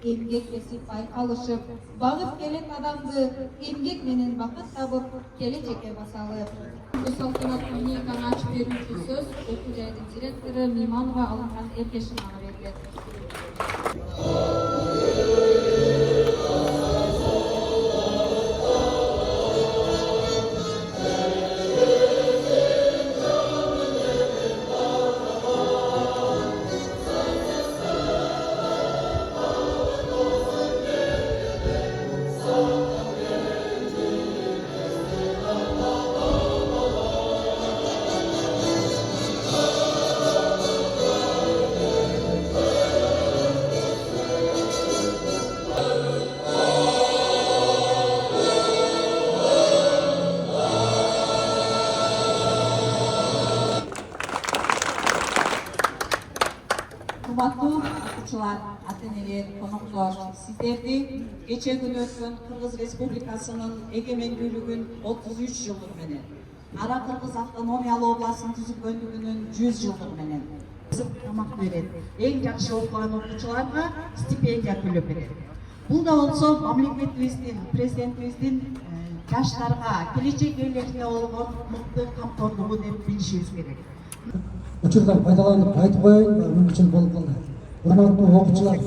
эмгек кесип байкалышып, багып келет адамды эмгек менен бакыт табып, келечекке басалы. Бул салтанаттуу линейканы ачып берүүчү сөз окуу жайдын директору Миманова Алымхан Эркешовага берилет. Кымбаттуу окуучулар, ата-энелер, коноктор, сиздерди кече күнү өткөн Кыргыз Республикасынын эгемендүүлүгүн 33 жылдык менен, Кара Кыргыз автономиялуу областын түзүлгөндүгүнүн 100 жылдык менен тамак берет. Эң жакшы окуган окуучуларга стипендия төлөп берет. Бул да болсо мамлекетибиздин, президентибиздин жаштарга, келечек ээлерине болгон мыкты камкорлугу деп билишибиз керек. Учурдан пайдаланып айтып коеюн, мүмкүнчүлүк болуп калды. Урматтуу окуучулар,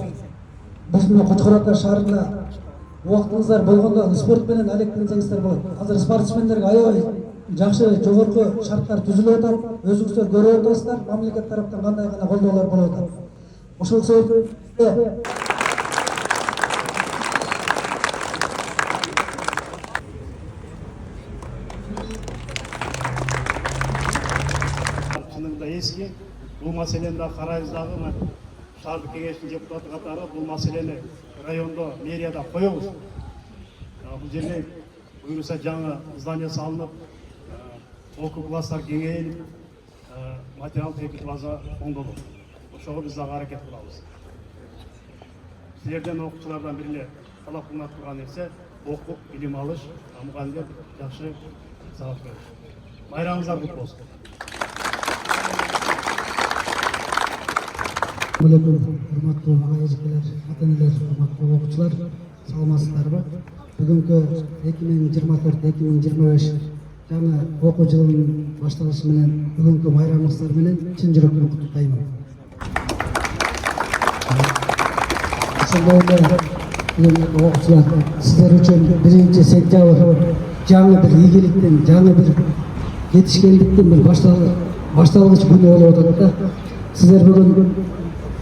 биз мына Кочкор Ата шаарында убактыңыздар болгондо спорт менен алектенсеңиздер болот. Азыр спортсмендерге аябай жакшы жогорку шарттар түзүлүп атат. Өзүңүздөр көрүп атасыздар, мамлекет тараптан кандай гана колдоолор болуп атат. Ошол себептен эски бул маселени да карайбыз дагы шаардык кеңештин депутаты катары бул маселени райондо мэрияда коебуз. Бул жерге буюрса жаңы здание салынып, окуу класстар кеңейип, материал техник база оңдолот. Ошого биз дагы аракет кылабыз. Силерден окуучулардан бир эле талап кылынып турган нерсе окуп, билим алыш, мугалимдер жакшы сабак бериш. Байрамыңыздар кут болсун. Урматтуу ага эжекелер, ата-энелер, урматтуу окуучулар, саламатсыздарбы? Бүгүнкү 2024-2025 жаңы окуу жылынын башталышы менен бүгүнкү майрамыңыздар менен чын жүрөктөн куттуктаймын. Ошондой эле окуучулар, сиздер үчүн 1 сентябрь жаңы бир ийгиликтин, жаңы бир жетишкендиктин бир башталгыч күнү болуп атат да. Сиздер бүгүн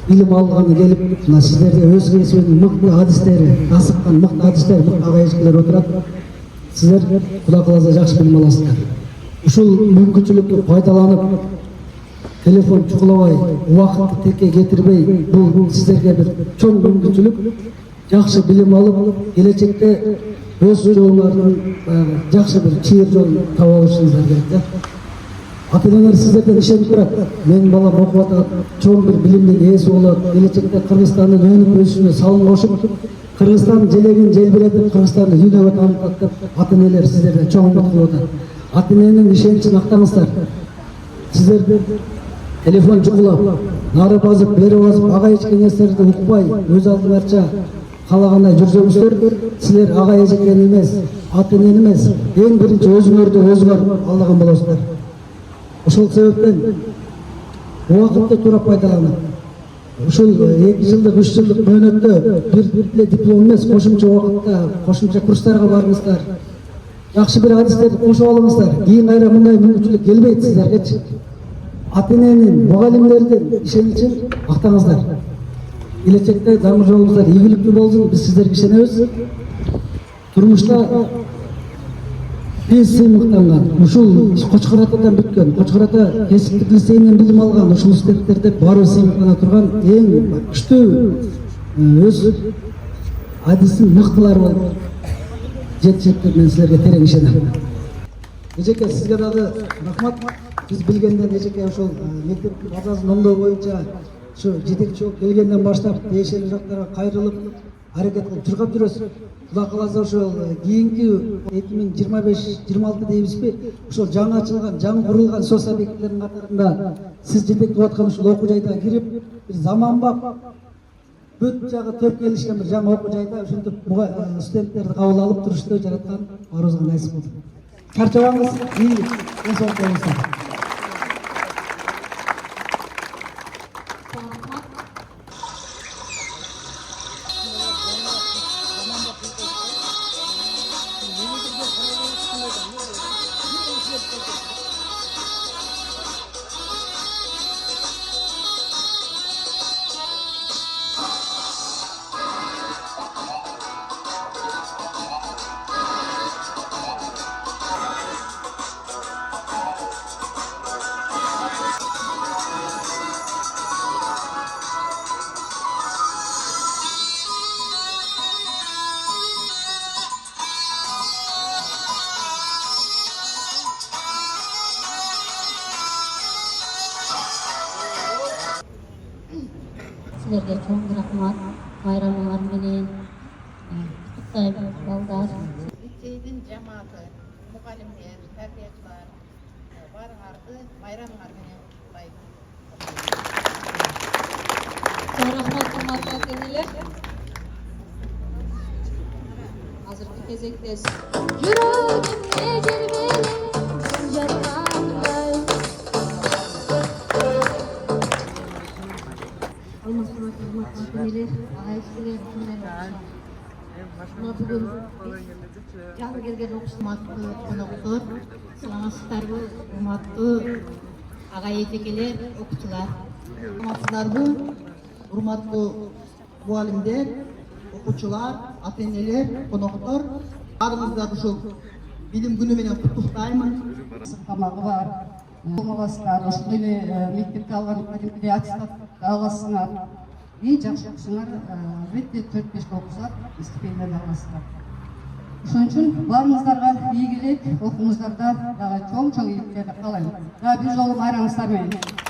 билим алганы келип, мына сиздерде өз кесибинин мыкты адистери, асыккан мыкты адистер, ага эжекелер отурат. Сиздер Кудай кааласа жакшы билим аласыздар. Ушул мүмкүнчүлүктү пайдаланып, телефон чукулабай, убакытты текке кетирбей, бул сиздерге бир чоң мүмкүнчүлүк. Жакшы билим алып, келечекте өз жолуңардын жакшы бир чыйыр жолун таба алышыңыздар керек да. Ата-энелер сиздерден ишенип турат. Менин балам окуп атат, чоң бир билимдин ээси болот. Келечекте Кыргызстандын өнүп өсүшүнө салым кошуп, Кыргызстандын желегин желбиретип, Кыргызстанды дүйнөгө таанытат деп ата-энелер сиздерден чоң үмүт кылып атат. Ата-эненин ишеничин актаңыздар. Сиздер телефон чукулап, нары басып, бери басып, ага эжеке нерселерди укпай, өз алдыңарча каалагандай жүрсөңүздөр, силер ага эжекени эмес, ата-энени эмес, эң биринчи өзүңөрдү өзүңөр алдаган болосуздар. Ошол себептен убакытты туура пайдаланып, ушул 2 жылдык, 3 жылдык мөөнөттө бир эле диплом эмес, кошумча убакытта, кошумча курстарга барыңыздар. Жакшы бир адистерди кошуп алыңыздар. Кийин кайра мындай мүмкүнчүлүк келбейт сиздергечи. Ата-эненин, мугалимдердин ишеничин актаңыздар. Келечекте дамыр жолуңуздар ийгиликтүү болсун, биз сиздерге ишенебиз. Турмушта биз сыймыктанган, ушул Кочкор Атадан бүткөн, Кочкор Ата кесиптик лицейинен билим алган, ушул студенттерде баары сыймыктана турган эң күчтүү өз адистин мыктылары болуп жетишет деп мен силерге терең ишенем. Эжеке, сизге дагы рахмат. Биз билгенден эжеке ошол мектеп базасын оңдоо боюнча ушу жетекчи болуп келгенден баштап тиешелүү жактарга кайрылып аракет кылып чуркап жүрөсүз. Кудай кааласа ошол кийинки 2025-26 дейбизби, ошол жаңы ачылган, жаңы курулган соц объектилердин катарында сиз жетектеп аткан ушул окуу жайда кирип, бир заманбап бүт жагы төп келишкен бир жаңы окуу жайда ушинтип студенттерди кабыл алып турушту жараткан Баарыбызга насип болду. Чарчабаңыз, ийгилик, денсаулык болуңуздар. Sizlerge çok rahmat, bayramlar menен kutlayman balдар. Лицейдин жамааты, мугалимдер, тәрбиячилар баарыңарды байрамыңар менен куттайм. Рахмат, урматтуу ата-энелер. Азыркы кезекте Yüreğimde cirveli sıcaklarla Olmasına kızmak ata-eneler, ailesiler, kimler Muna bugün жаңы келген урматтуу коноктор, саламатсыздарбы, урматтуу ага эжекелер, окуучулар. Саламатсыздарбы, урматтуу мугалимдер, окуучулар, ата-энелер, коноктор. Баарыңызды ушул билим күнү менен куттуктаймын. Тамагы бар, аласыңар, ошондой эле мектепте алган кадимкидей аттестат аласыңар. Эң жакшы окусуңар, албетте 4-5 окусак, стипендия аласыңар. Ошон үчүн баарыңыздарга ийгилик, окууңуздарда дагы чоң ийгиликтерди каалайм. Дагы бир жолу байрамыңыздар менен.